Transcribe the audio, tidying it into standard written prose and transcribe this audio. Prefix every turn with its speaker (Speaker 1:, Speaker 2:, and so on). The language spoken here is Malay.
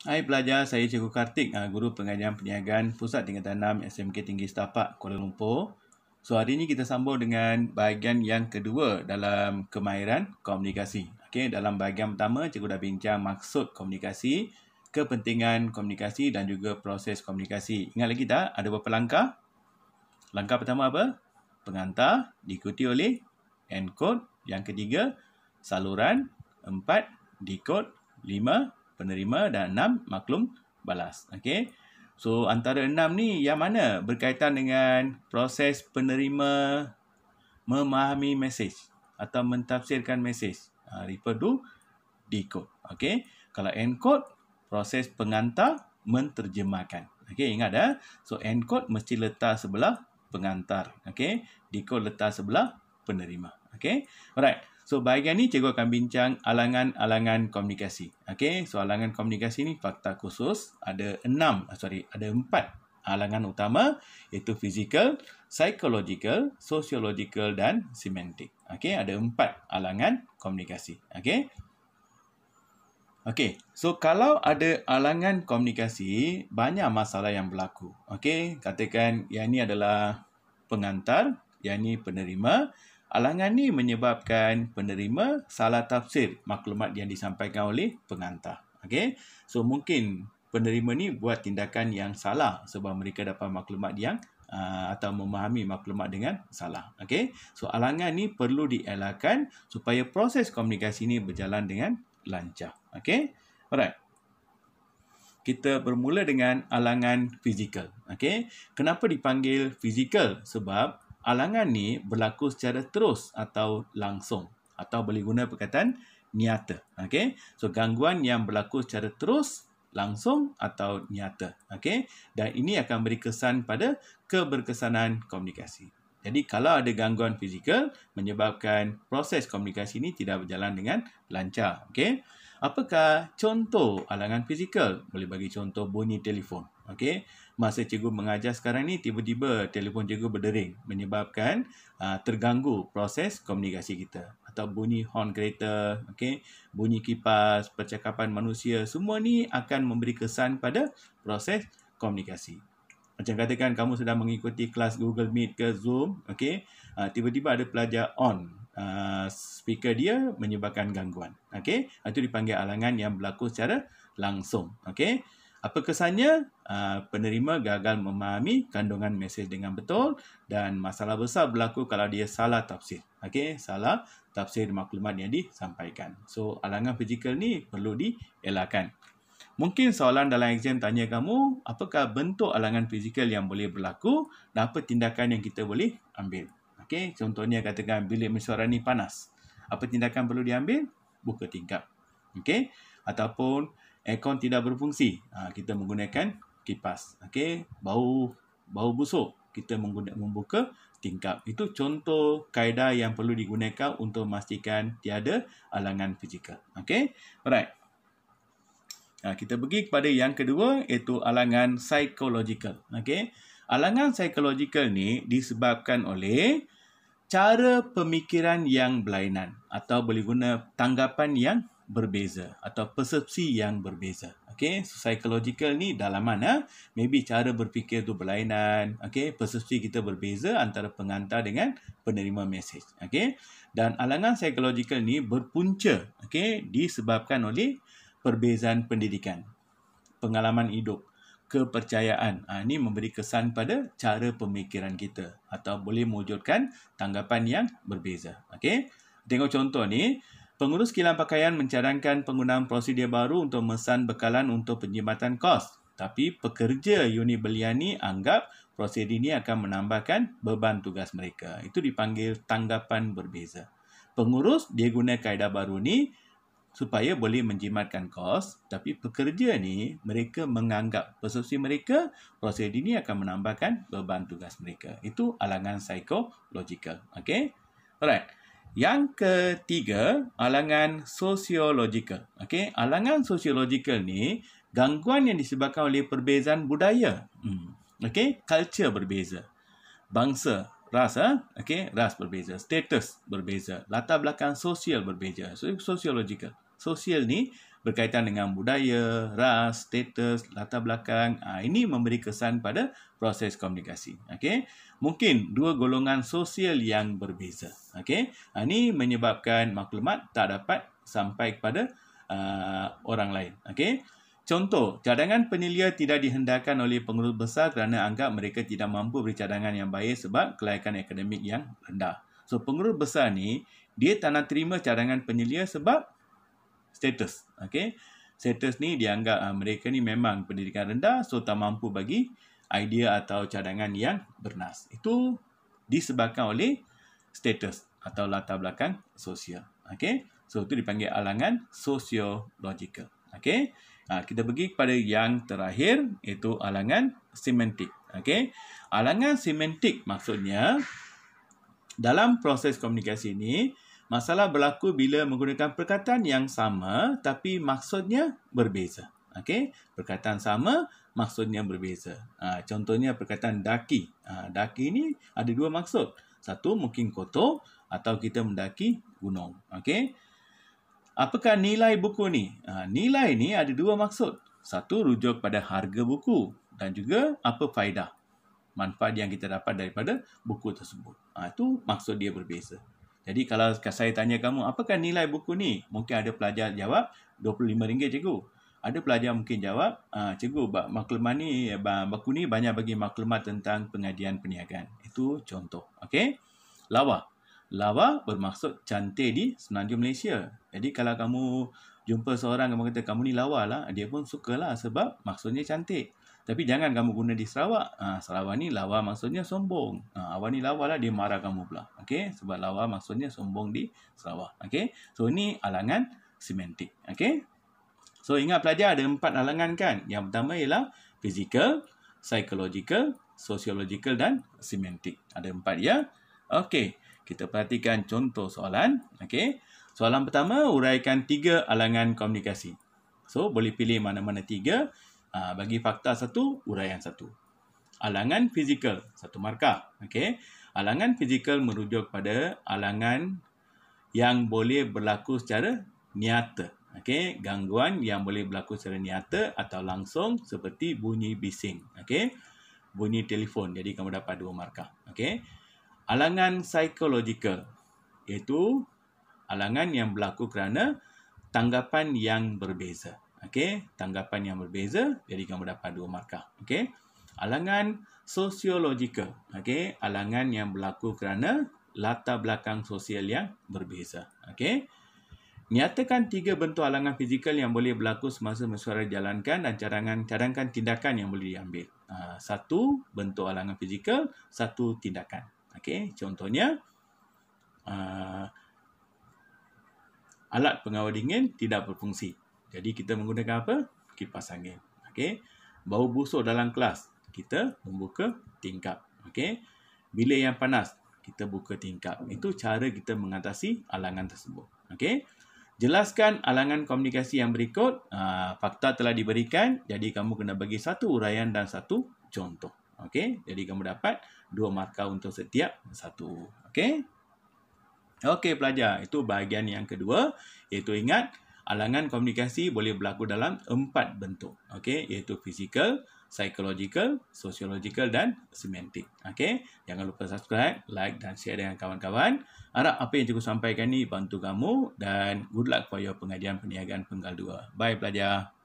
Speaker 1: Hai pelajar, saya Cikgu Kartik, Guru Pengajian Perniagaan Pusat Tingkatan 6 SMK Tinggi Setapak, Kuala Lumpur. So, hari ini kita sambung dengan bahagian yang kedua dalam kemahiran komunikasi. Okey, dalam bahagian pertama, Cikgu dah bincang maksud komunikasi, kepentingan komunikasi dan juga proses komunikasi. Ingat lagi tak? Ada berapa langkah? Langkah pertama apa? Pengantar, diikuti oleh encode. Yang ketiga, saluran. 4, decode. 5, penerima. Dan 6, maklum balas. Okey. So, antara 6 ni yang mana berkaitan dengan proses penerima memahami mesej atau mentafsirkan mesej? Refer to decode. Okey. Kalau encode, proses pengantar menterjemahkan. Okey, ingat dah. So, encode mesti letak sebelah pengantar. Okey. Decode letak sebelah penerima. Okey. Alright. So, bahagian ni cikgu akan bincang alangan-alangan komunikasi. Okey. So, alangan komunikasi ni fakta khusus. Ada 4 alangan utama, iaitu fizikal, psychological, sociological dan semantik. Okey, ada 4 alangan komunikasi. Okey. Okey, so kalau ada alangan komunikasi, banyak masalah yang berlaku. Okey, katakan yang ini adalah pengantar, yang ini penerima. Alangan ni menyebabkan penerima salah tafsir maklumat yang disampaikan oleh pengantar. Okey, so mungkin penerima ni buat tindakan yang salah sebab mereka dapat maklumat yang atau memahami maklumat dengan salah. Okey, so alangan ni perlu dielakkan supaya proses komunikasi ni berjalan dengan lancar. Okey. Alright. Kita bermula dengan alangan fizikal. Okey. Kenapa dipanggil fizikal? Sebab alangan ni berlaku secara terus atau langsung, atau boleh guna perkataan nyata. Okey. So, gangguan yang berlaku secara terus, langsung atau nyata. Okey. Dan ini akan beri kesan pada keberkesanan komunikasi. Jadi, kalau ada gangguan fizikal, menyebabkan proses komunikasi ini tidak berjalan dengan lancar. Okey. Apakah contoh alangan fizikal? Boleh bagi contoh bunyi telefon. Okey. Masa cikgu mengajar sekarang ni, tiba-tiba telefon cikgu berdering, menyebabkan terganggu proses komunikasi kita. Atau bunyi horn kereta, okey, bunyi kipas, percakapan manusia, semua ni akan memberi kesan pada proses komunikasi. Macam katakan kamu sedang mengikuti kelas Google Meet ke Zoom, okey, tiba-tiba ada pelajar on speaker dia menyebabkan gangguan. Okey, itu dipanggil alangan yang berlaku secara langsung. Okey, apa kesannya? Penerima gagal memahami kandungan mesej dengan betul dan masalah besar berlaku kalau dia salah tafsir. Okey, salah tafsir maklumat yang disampaikan. So, alangan fizikal ni perlu dielakkan. Mungkin soalan dalam exam tanya kamu, apakah bentuk alangan fizikal yang boleh berlaku dan apa tindakan yang kita boleh ambil? Okey, contohnya katakan bilik mesyuarat ni panas. Apa tindakan perlu diambil? Buka tingkap. Okey, ataupun aircon tidak berfungsi. Kita menggunakan kipas. Okey, bau busuk. Kita membuka tingkap. Itu contoh kaedah yang perlu digunakan untuk memastikan tiada alangan fizikal. Okey, alright. Kita pergi kepada yang kedua, iaitu alangan psychological. Okey, alangan psychological ni disebabkan oleh cara pemikiran yang berlainan atau boleh guna tanggapan yang berbeza atau persepsi yang berbeza. Okey, so, psychological ni dalam mana? Maybe cara berfikir tu berlainan, okey, persepsi kita berbeza antara pengantar dengan penerima mesej. Okey, dan alangan psychological ni berpunca, okey, disebabkan oleh perbezaan pendidikan, pengalaman hidup, kepercayaan. Ini memberi kesan pada cara pemikiran kita atau boleh mewujudkan tanggapan yang berbeza. Okey, tengok contoh ni. Pengurus kilang pakaian mencadangkan penggunaan prosedur baru untuk memesan bekalan untuk penjimatan kos. Tapi pekerja unit belian ni anggap prosedur ini akan menambahkan beban tugas mereka. Itu dipanggil tanggapan berbeza. Pengurus dia guna kaedah baru ni supaya boleh menjimatkan kos, tapi pekerja ni mereka menganggap persepsi mereka prosedur ini akan menambahkan beban tugas mereka. Itu alangan psychological. Okey. Alright. Yang ketiga, alangan sosiologikal. Okey, alangan sosiologikal ni gangguan yang disebabkan oleh perbezaan budaya. Okey, culture berbeza. Bangsa, ras, okey, ras berbeza, status berbeza, latar belakang sosial berbeza. So, sosiologikal. Sosial ni berkaitan dengan budaya, ras, status, latar belakang. Ini memberi kesan pada proses komunikasi. Okey. Mungkin dua golongan sosial yang berbeza. Okey. Ini menyebabkan maklumat tak dapat sampai kepada orang lain. Okey. Contoh, cadangan penilaian tidak dihendakkan oleh pengurus besar kerana anggap mereka tidak mampu beri cadangan yang baik sebab kelayakan akademik yang rendah. So, pengurus besar ni, dia tak nak terima cadangan penilaian sebab status. Okay? Status ni dianggap mereka ni memang pendidikan rendah, so tak mampu bagi idea atau cadangan yang bernas. Itu disebabkan oleh status atau latar belakang sosial. Okay? So, itu dipanggil alangan sosiologikal. Okay? Kita pergi kepada yang terakhir, iaitu alangan semantik. Okay? Alangan semantik maksudnya, dalam proses komunikasi ini, masalah berlaku bila menggunakan perkataan yang sama tapi maksudnya berbeza. Okay? Perkataan sama, maksudnya berbeza. Contohnya perkataan daki. Daki ini ada dua maksud. Satu, mungkin kotor atau kita mendaki gunung. Okay? Apakah nilai buku ni? Nilai ni ada dua maksud. Satu, rujuk pada harga buku dan juga apa faedah, manfaat yang kita dapat daripada buku tersebut. Itu maksud dia berbeza. Jadi kalau saya tanya kamu, apakah nilai buku ni? Mungkin ada pelajar jawab, RM25 cikgu. Ada pelajar mungkin jawab, cikgu, maklumat ni, buku ni banyak bagi maklumat tentang pengadian perniagaan. Itu contoh. Okey? Lawa. Lawa bermaksud cantik di Semenanjung Malaysia. Jadi kalau kamu jumpa seorang, kamu kata kamu ni lawa lah, dia pun sukalah sebab maksudnya cantik. Tapi jangan kamu guna di Sarawak. Sarawak ni lawa maksudnya sombong. Awak ni lawa lah, dia marah kamu pula. Okey? Sebab lawa maksudnya sombong di Sarawak. Okey? So ini alangan semantik. Okey? So ingat pelajar ada 4 alangan kan? Yang pertama ialah physical, psychological, sociological dan semantik. Ada 4 ya. Okey. Kita perhatikan contoh soalan. Okey. Soalan pertama, uraikan 3 alangan komunikasi. So, boleh pilih mana-mana 3. Bagi fakta 1, uraian 1. Alangan fizikal, 1 markah. Okey. Alangan fizikal merujuk pada alangan yang boleh berlaku secara nyata. Okey. Gangguan yang boleh berlaku secara nyata atau langsung seperti bunyi bising. Okey. Bunyi telefon. Jadi, kamu dapat 2 markah. Okey. Alangan psikologikal, iaitu alangan yang berlaku kerana tanggapan yang berbeza. Okey, tanggapan yang berbeza, jadi kamu dapat 2 markah. Okey. Alangan sosiologikal, okey, alangan yang berlaku kerana latar belakang sosial yang berbeza. Okey. Nyatakan 3 bentuk alangan fizikal yang boleh berlaku semasa mesyuarat dijalankan dan cadangkan tindakan yang boleh diambil. 1 bentuk alangan fizikal, 1 tindakan. Okey, contohnya alat pengawal dingin tidak berfungsi. Jadi kita menggunakan apa? Kipas angin. Okey. Bau busuk dalam kelas, kita membuka tingkap. Okey. Bilik yang panas, kita buka tingkap. Itu cara kita mengatasi alangan tersebut. Okey. Jelaskan alangan komunikasi yang berikut. Fakta telah diberikan, jadi kamu kena bagi 1 uraian dan 1 contoh. Okey, jadi kamu dapat 2 markah untuk setiap 1. Okey. Okey pelajar, itu bahagian yang kedua, iaitu ingat alangan komunikasi boleh berlaku dalam 4 bentuk. Okey, iaitu physical, psychological, sociological dan semantik. Okey, jangan lupa subscribe, like dan share dengan kawan-kawan. Harap apa yang cikgu sampaikan ni bantu kamu dan good luck for your pengadian perniagaan penggal 2. Bye pelajar.